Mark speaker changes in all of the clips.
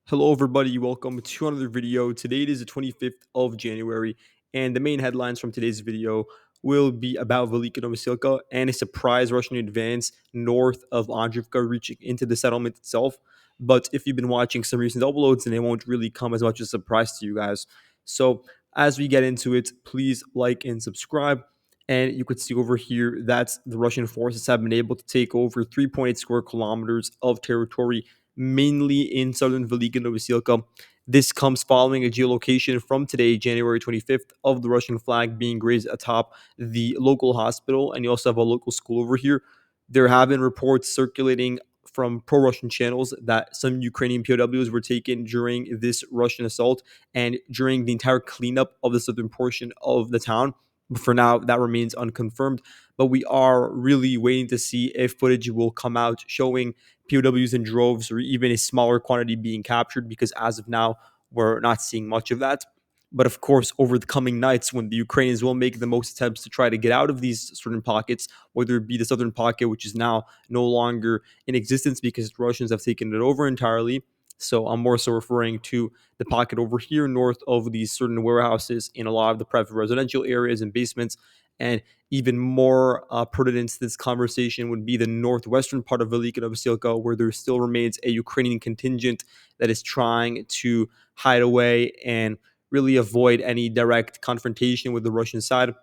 Speaker 1: Hello, everybody. Welcome to another video. Today it is the 25th of January, and the main headlines from today's video will be about Velyka Novosilka and a surprise Russian advance north of Andriivka, reaching into the settlement itself. But if you've been watching some recent uploads, then it won't really come as much as a surprise to you guys. So, as we get into it, please like and subscribe. And you could see over here that the Russian forces have been able to take over 3.8 square kilometers of territory mainly in southern Velyka Novosilka. This comes following a geolocation from today, January 25th, of the Russian flag being raised atop the local hospital, and you also have a local school over here. There have been reports circulating from pro-Russian channels that some Ukrainian POWs were taken during this Russian assault and during the entire cleanup of the southern portion of the town. But for now, that remains unconfirmed. But we are really waiting to see if footage will come out showing POWs in droves or even a smaller quantity being captured, because as of now, we're not seeing much of that. But of course, over the coming nights, when the Ukrainians will make the most attempts to try to get out of these certain pockets, whether it be the southern pocket, which is now no longer in existence because the Russians have taken it over entirely. So I'm more so referring to the pocket over here north of these certain warehouses in a lot of the private residential areas and basements. And even more pertinent to this conversation would be the northwestern part of Velyka Novosilka, where there still remains a Ukrainian contingent that is trying to hide away and really avoid any direct confrontation with the Russian side.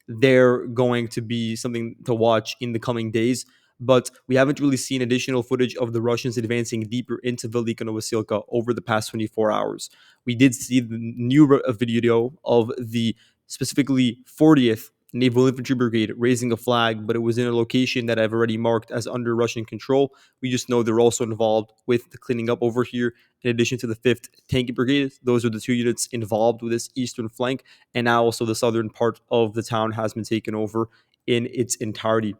Speaker 1: They're going to be something to watch in the coming days. But we haven't really seen additional footage of the Russians advancing deeper into Velyka Novosilka over the past 24 hours. We did see the new video of the specifically 40th Naval Infantry Brigade raising a flag, but it was in a location that I've already marked as under Russian control. We just know they're also involved with the cleaning up over here, in addition to the 5th Tank Brigade. Those are the two units involved with this eastern flank, and now also the southern part of the town has been taken over in its entirety.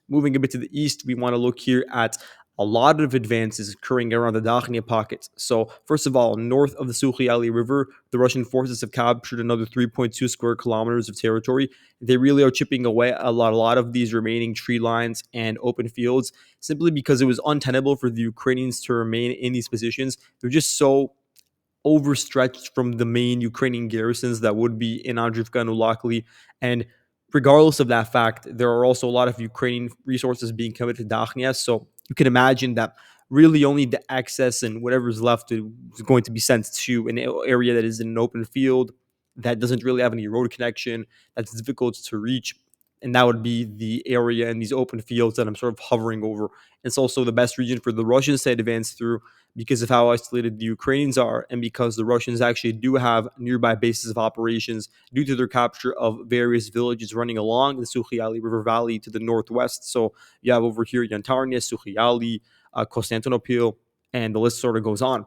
Speaker 1: Moving a bit to the east, we want to look here at a lot of advances occurring around the Dakhnia pocket. So, first of all, north of the Sukhyali River, the Russian forces have captured another 3.2 square kilometers of territory. They really are chipping away a lot of these remaining tree lines and open fields simply because it was untenable for the Ukrainians to remain in these positions. They're just so overstretched from the main Ukrainian garrisons that would be in Andriivka and Ulakli. And regardless of that fact, there are also a lot of Ukrainian resources being committed to Dakhnia. So you can imagine that really only the excess and whatever's left is going to be sent to an area that is in an open field that doesn't really have any road connection, that's difficult to reach. And that would be the area and these open fields that I'm sort of hovering over. It's also the best region for the Russians to advance through because of how isolated the Ukrainians are, and because the Russians actually do have nearby bases of operations due to their capture of various villages running along the Sukhyali River Valley to the northwest. So you have over here Yantarnia, Sukhyali, Konstantinopil, and the list sort of goes on.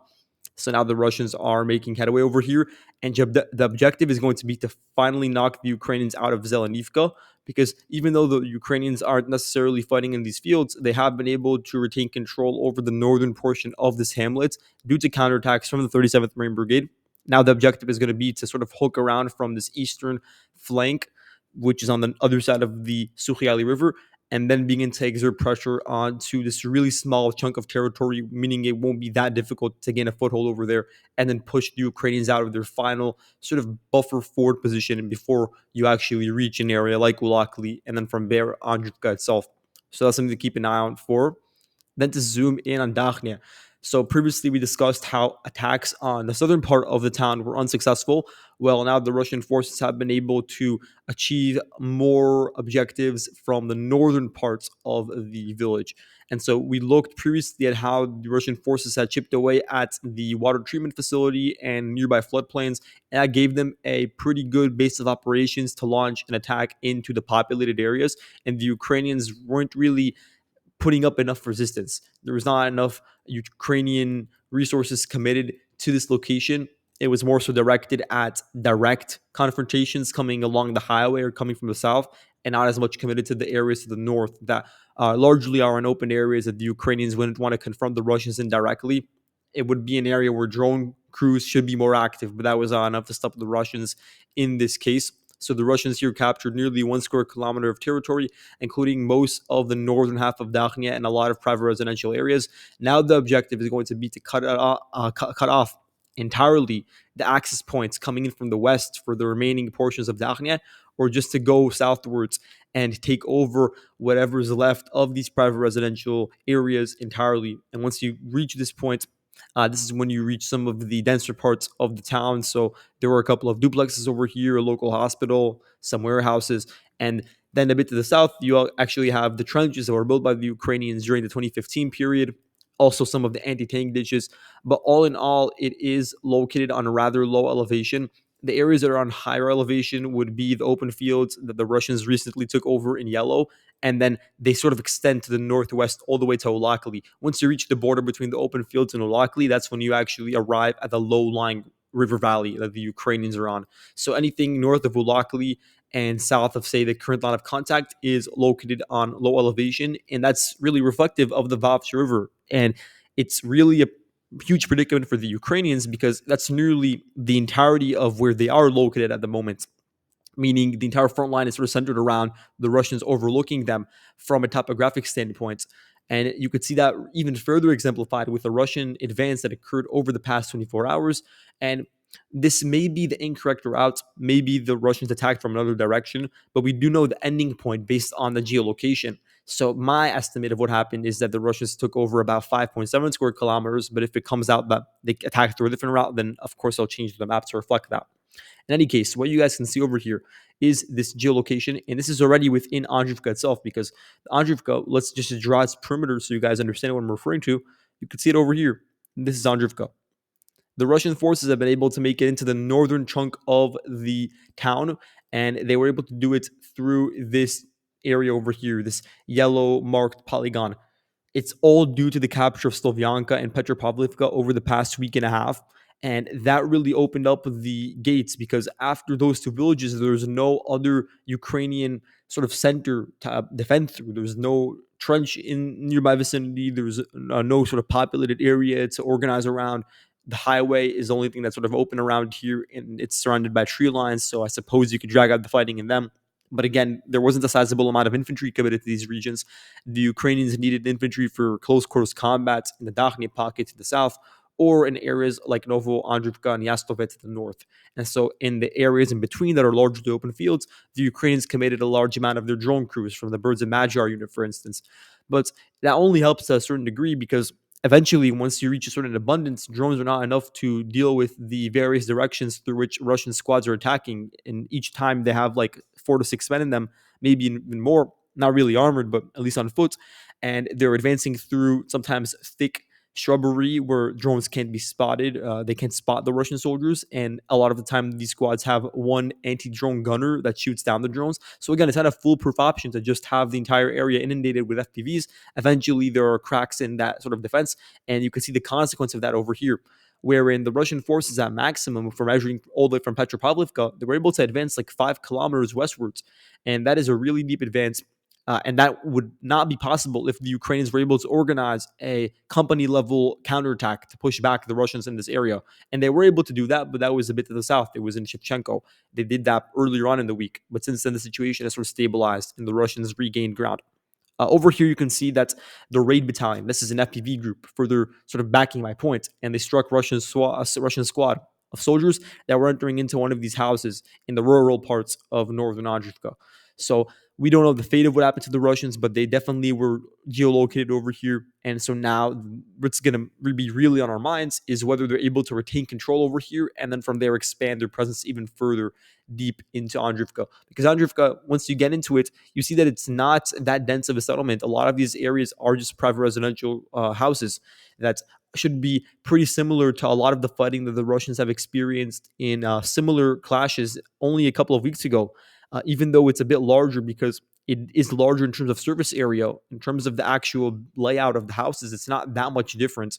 Speaker 1: So now the Russians are making headway over here, and the objective is going to be to finally knock the Ukrainians out of Zelenivka, because even though the Ukrainians aren't necessarily fighting in these fields, they have been able to retain control over the northern portion of this hamlet due to counterattacks from the 37th Marine Brigade. Now the objective is going to be to sort of hook around from this eastern flank, which is on the other side of the Sukhyali River, and then begin to exert pressure onto this really small chunk of territory, meaning it won't be that difficult to gain a foothold over there, and then push the Ukrainians out of their final sort of buffer forward position before you actually reach an area like Ulakli, and then from there, Andriivka itself. So that's something to keep an eye out for. Then to zoom in on Dakhnia. So previously we discussed how attacks on the southern part of the town were unsuccessful. Well, now the Russian forces have been able to achieve more objectives from the northern parts of the village. And so we looked previously at how the Russian forces had chipped away at the water treatment facility and nearby floodplains, and that gave them a pretty good base of operations to launch an attack into the populated areas. And the Ukrainians weren't really putting up enough resistance. There was not enough Ukrainian resources committed to this location. It was more so directed at direct confrontations coming along the highway or coming from the south, and not as much committed to the areas to the north that largely are in open areas that the Ukrainians wouldn't want to confront the Russians indirectly. It would be an area where drone crews should be more active, but that was enough to stop the Russians in this case. So the Russians here captured nearly 1 square kilometer of territory, including most of the northern half of Dakhnia and a lot of private residential areas. Now the objective is going to be to cut off entirely the access points coming in from the west for the remaining portions of Dakhnia, or just to go southwards and take over whatever is left of these private residential areas entirely. And once you reach this point, this is when you reach some of the denser parts of the town. So there were a couple of duplexes over here, a local hospital, some warehouses, and then a bit to the south, you actually have the trenches that were built by the Ukrainians during the 2015 period. Also, some of the anti-tank ditches, but all in all, it is located on a rather low elevation. The areas that are on higher elevation would be the open fields that the Russians recently took over in yellow, and then they sort of extend to the northwest all the way to Olakli. Once you reach the border between the open fields and Olakli, that's when you actually arrive at the low-lying river valley that the Ukrainians are on. So anything north of Olakli and south of, say, the current line of contact is located on low elevation, and that's really reflective of the Vavch River. And it's really a huge predicament for the Ukrainians because that's nearly the entirety of where they are located at the moment, meaning the entire front line is sort of centered around the Russians overlooking them from a topographic standpoint. And you could see that even further exemplified with the Russian advance that occurred over the past 24 hours. And this may be the incorrect route. Maybe the Russians attacked from another direction, but we do know the ending point based on the geolocation. So my estimate of what happened is that the Russians took over about 5.7 square kilometers. But if it comes out that they attacked through a different route, then of course I'll change the map to reflect that. In any case, what you guys can see over here is this geolocation, and this is already within Andriivka itself, because Andriivka, let's just draw its perimeter so you guys understand what I'm referring to. You can see it over here. This is Andriivka. The Russian forces have been able to make it into the northern chunk of the town, and they were able to do it through this area over here, this yellow marked polygon. It's all due to the capture of Slovyanka and Petropavlivka over the past week and a half. And that really opened up the gates because after those two villages, there's no other Ukrainian sort of center to defend through. There's no trench in nearby vicinity. There's no sort of populated area to organize around. The highway is the only thing that's sort of open around here, and it's surrounded by tree lines. So I suppose you could drag out the fighting in them. But again, there wasn't a sizable amount of infantry committed to these regions. The Ukrainians needed infantry for close quarters combat in the Dakhny pocket to the south, or in areas like Novo, Andriivka, and Yastove to the north. And so, in the areas in between that are largely open fields, the Ukrainians committed a large amount of their drone crews from the Birds of Magyar unit, for instance. But that only helps to a certain degree because eventually, once you reach a certain abundance, drones are not enough to deal with the various directions through which Russian squads are attacking. And each time they have like 4 to 6 men in them, maybe even more, not really armored, but at least on foot. And they're advancing through sometimes thick shrubbery where drones can't be spotted. They can't spot the Russian soldiers. And a lot of the time, these squads have one anti drone gunner that shoots down the drones. So, again, it's not a foolproof option to just have the entire area inundated with FPVs. Eventually, there are cracks in that sort of defense. And you can see the consequence of that over here, wherein the Russian forces at maximum for measuring all the way from Petropavlivka, they were able to advance like 5 kilometers westwards. And that is a really deep advance. And that would not be possible if the Ukrainians were able to organize a company level counterattack to push back the Russians in this area. And they were able to do that, but that was a bit to the south. It was in Shevchenko. They did that earlier on in the week. But since then, the situation has sort of stabilized and the Russians regained ground. Over here, you can see that the raid battalion, this is an FPV group, further sort of backing my point, and they struck Russian squad of soldiers that were entering into one of these houses in the rural parts of northern Andriivka. So we don't know the fate of what happened to the Russians, but they definitely were geolocated over here. And so now what's going to be really on our minds is whether they're able to retain control over here and then from there expand their presence even further deep into Andriivka. Because Andriivka, once you get into it, you see that it's not that dense of a settlement. A lot of these areas are just private residential houses that should be pretty similar to a lot of the fighting that the Russians have experienced in similar clashes only a couple of weeks ago, even though it's a bit larger because it is larger in terms of surface area. In terms of the actual layout of the houses, it's not that much different.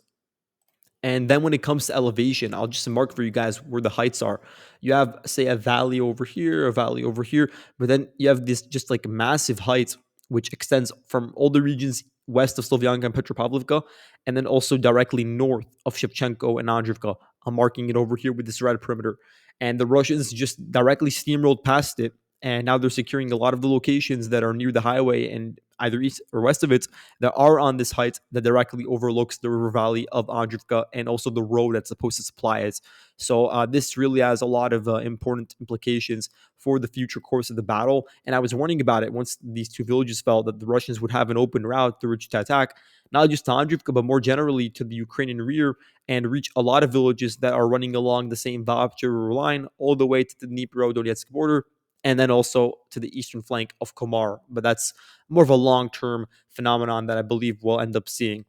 Speaker 1: And then when it comes to elevation, I'll just mark for you guys where the heights are. You have, say, a valley over here, a valley over here, but then you have this just like massive height, which extends from all the regions west of Slovyanka and Petropavlivka, and then also directly north of Shevchenko and Andriivka. I'm marking it over here with this red perimeter. And the Russians just directly steamrolled past it and now they're securing a lot of the locations that are near the highway and either east or west of it that are on this height that directly overlooks the river valley of Andriivka and also the road that's supposed to supply it. So this really has a lot of important implications for the future course of the battle. And I was warning about it once these two villages fell, that the Russians would have an open route through which to attack, not just to Andriivka, but more generally to the Ukrainian rear and reach a lot of villages that are running along the same Vapcha line all the way to the Dnipro-Donetsk border, and then also to the eastern flank of Komar. But that's more of a long-term phenomenon that I believe we'll end up seeing.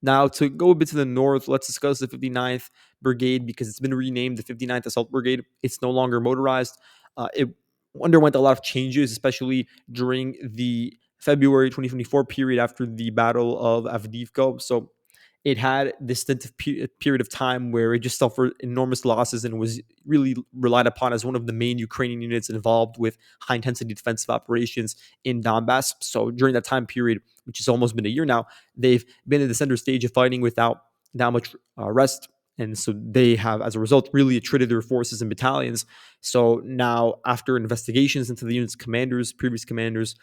Speaker 1: Now, to go a bit to the north, let's discuss the 59th Brigade because it's been renamed the 59th Assault Brigade. It's no longer motorized. It underwent a lot of changes, especially during the February 2024 period after the Battle of Avdiivka. So it had this stint of period of time where it just suffered enormous losses and was really relied upon as one of the main Ukrainian units involved with high intensity defensive operations in Donbass. So during that time period, which has almost been a year now, they've been in the center stage of fighting without that much rest. And so they have, as a result, really attrited their forces and battalions. So now, after investigations into the unit's commanders, previous commanders,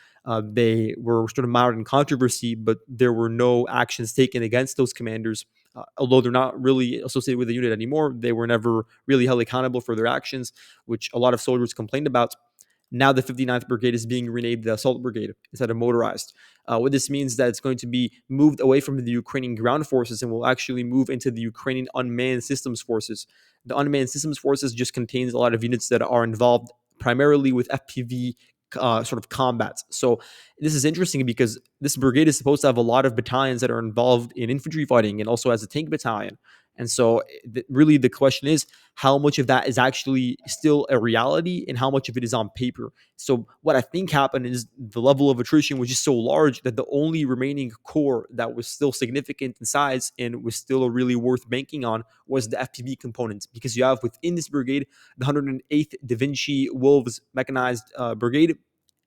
Speaker 1: they were sort of mired in controversy, but there were no actions taken against those commanders. Although they're not really associated with the unit anymore, they were never really held accountable for their actions, which a lot of soldiers complained about. Now the 59th Brigade is being renamed the Assault Brigade instead of motorized. What this means that it's going to be moved away from the Ukrainian ground forces and will actually move into the Ukrainian unmanned systems forces. The unmanned systems forces just contains a lot of units that are involved primarily with FPV sort of combats. So this is interesting because this brigade is supposed to have a lot of battalions that are involved in infantry fighting and also as a tank battalion. And so, really, the question is how much of that is actually still a reality and how much of it is on paper. So, what I think happened is the level of attrition was just so large that the only remaining core that was still significant in size and was still really worth banking on was the FPV component. Because you have within this brigade the 108th Da Vinci Wolves mechanized brigade,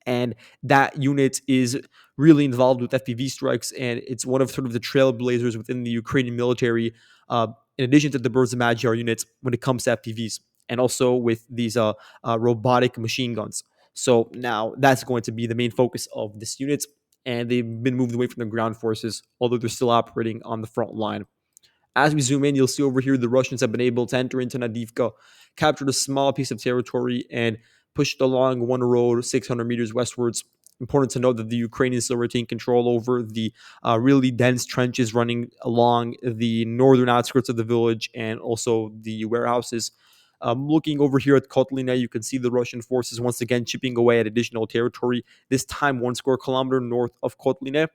Speaker 1: and that unit is really involved with FPV strikes, and it's one of sort of the trailblazers within the Ukrainian military. In addition to the Birds of Magyar units, when it comes to FPVs, and also with these robotic machine guns. So now that's going to be the main focus of this unit, and they've been moved away from the ground forces, although they're still operating on the front line. As we zoom in, you'll see over here the Russians have been able to enter into Nadivka, captured a small piece of territory, and pushed along one road 600 meters westwards. Important to note that the Ukrainians still retain control over the really dense trenches running along the northern outskirts of the village and also the warehouses. Looking over here at Kotlina, you can see the Russian forces once again chipping away at additional territory, this time 1 square kilometer north of Kotlina.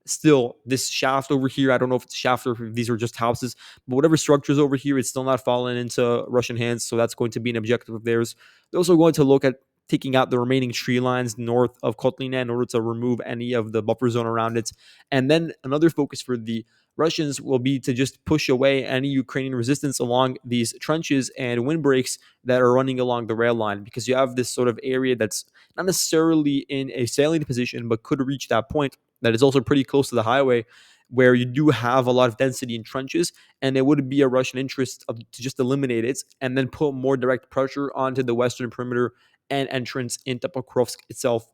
Speaker 1: Still, this shaft over here, I don't know if it's a shaft or if these are just houses, but whatever structure is over here, it's still not fallen into Russian hands. So that's going to be an objective of theirs. They're also going to look at taking out the remaining tree lines north of Kotlina in order to remove any of the buffer zone around it. And then another focus for the Russians will be to just push away any Ukrainian resistance along these trenches and windbreaks that are running along the rail line, because you have this sort of area that's not necessarily in a salient position, but could reach that point that is also pretty close to the highway, where you do have a lot of density in trenches, and it would be a Russian interest to just eliminate it and then put more direct pressure onto the western perimeter and entrance into Pokrovsk itself.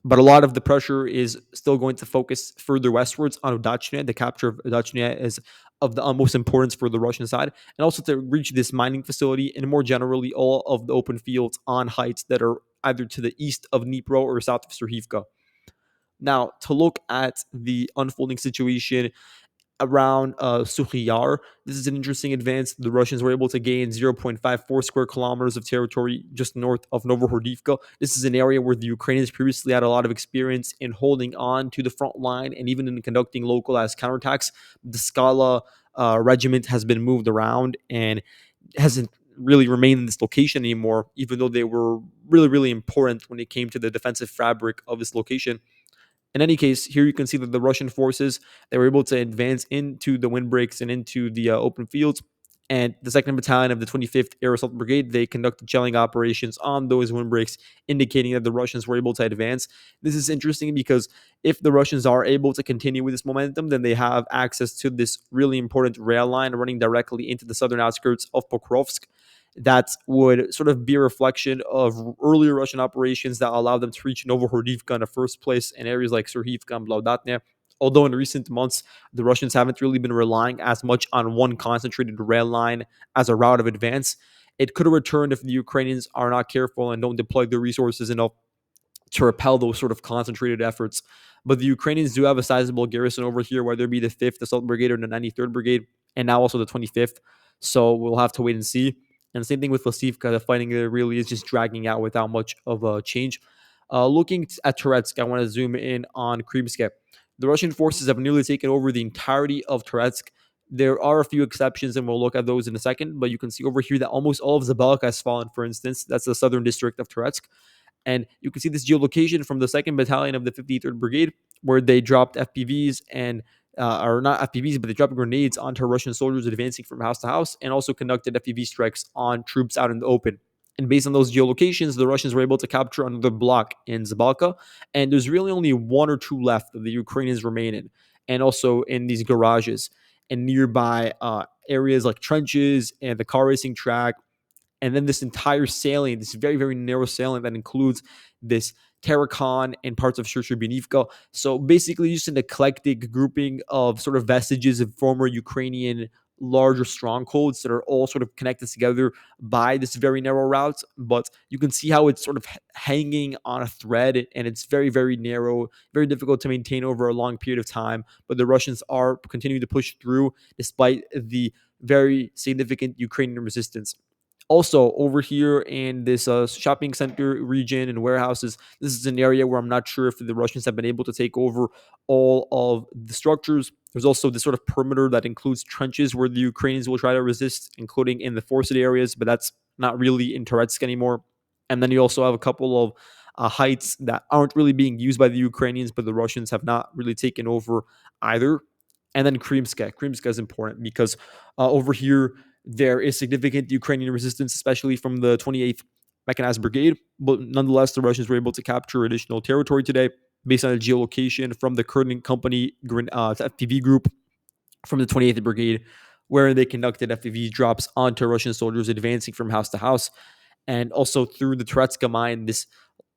Speaker 1: But a lot of the pressure is still going to focus further westwards on Udachne. The capture of Udachne is of the utmost importance for the Russian side, and also to reach this mining facility and more generally all of the open fields on heights that are either to the east of Dnipro or south of Serhivka. Now, to look at the unfolding situation around Sukhyar, this is an interesting advance. The Russians were able to gain 0.54 square kilometers of territory just north of Novohordivka. This is an area where the Ukrainians previously had a lot of experience in holding on to the front line and even in conducting localized counterattacks. The Skala regiment has been moved around and hasn't really remained in this location anymore, even though they were really, really important when it came to the defensive fabric of this location. In any case, here you can see that the Russian forces, they were able to advance into the windbreaks and into the open fields. And the 2nd Battalion of the 25th Air Assault Brigade, they conducted shelling operations on those windbreaks, indicating that the Russians were able to advance. This is interesting because if the Russians are able to continue with this momentum, then they have access to this really important rail line running directly into the southern outskirts of Pokrovsk. that would sort of be a reflection of earlier Russian operations that allowed them to reach Novohordivka in the first place and areas like Surhivka and Blaudatne. Although in recent months, the Russians haven't really been relying as much on one concentrated rail line as a route of advance. It could have returned if the Ukrainians are not careful and don't deploy their resources enough to repel those sort of concentrated efforts. But the Ukrainians do have a sizable garrison over here, whether it be the 5th Assault Brigade or the 93rd Brigade, and now also the 25th. So we'll have to wait and see. And the same thing with Lasivka. The fighting there really is just dragging out without much of a change. Looking at Toretsk, I want to zoom in on Krymsk. The Russian forces have nearly taken over the entirety of Toretsk. There are a few exceptions, and we'll look at those in a second. But you can see over here that almost all of Zabelka has fallen, for instance. That's the southern district of Toretsk. And you can see this geolocation from the 2nd Battalion of the 53rd Brigade, where they dropped FPVs and, or not FPVs, but they dropped grenades onto Russian soldiers advancing from house to house, and also conducted FPV strikes on troops out in the open. And based on those geolocations, the Russians were able to capture another block in Zabalka. And there's really only one or two left that the Ukrainians remain in, and also in these garages and nearby areas like trenches and the car racing track, and then this entire salient, this very, very narrow salient that includes this Terrakan and parts of Shcherbinivka. So basically just an eclectic grouping of sort of vestiges of former Ukrainian larger strongholds that are all sort of connected together by this very narrow route. But you can see how it's sort of hanging on a thread, and it's very, very narrow, very difficult to maintain over a long period of time. But the Russians are continuing to push through despite the very significant Ukrainian resistance. Also, over here in this shopping center region and warehouses, this is an area where I'm not sure if the Russians have been able to take over all of the structures. There's also this sort of perimeter that includes trenches where the Ukrainians will try to resist, including in the forested areas, but that's not really in Toretsk anymore. And then you also have a couple of heights that aren't really being used by the Ukrainians, but the Russians have not really taken over either. And then Krymsk. Krymsk is important because over here, there is significant Ukrainian resistance, especially from the 28th Mechanized Brigade, but nonetheless, the Russians were able to capture additional territory today based on a geolocation from the Kurden Company FPV group from the 28th Brigade, where they conducted FPV drops onto Russian soldiers advancing from house to house, and also through the Toretska mine, this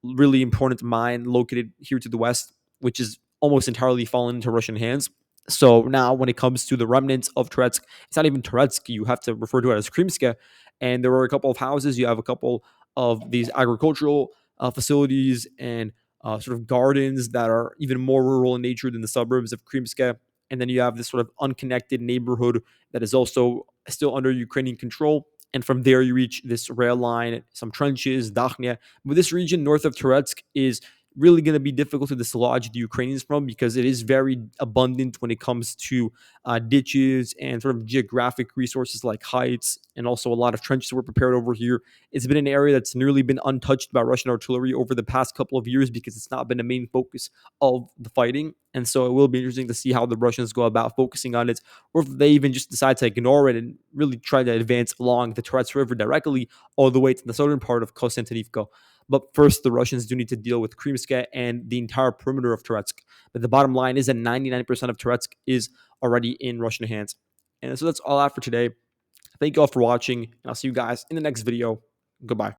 Speaker 1: really important mine located here to the west, which is almost entirely fallen into Russian hands. So now, when it comes to the remnants of Toretsk, it's not even Toretsk. You have to refer to it as Krymsk. And there were a couple of houses. You have a couple of these agricultural facilities and sort of gardens that are even more rural in nature than the suburbs of Krymsk. And then you have this sort of unconnected neighborhood that is also still under Ukrainian control. And from there, you reach this rail line, some trenches, Dakhnia. But this region north of Toretsk is really going to be difficult to dislodge the Ukrainians from because it is very abundant when it comes to ditches and sort of geographic resources like heights, and also a lot of trenches were prepared over here. It's been an area that's nearly been untouched by Russian artillery over the past couple of years because it's not been a main focus of the fighting. And so it will be interesting to see how the Russians go about focusing on it, or if they even just decide to ignore it and really try to advance along the Toretsk River directly all the way to the southern part of Konstantinivka. But first, the Russians do need to deal with Krymsk and the entire perimeter of Toretsk. But the bottom line is that 99% of Toretsk is already in Russian hands. And so that's all I have for today. Thank you all for watching, and I'll see you guys in the next video. Goodbye.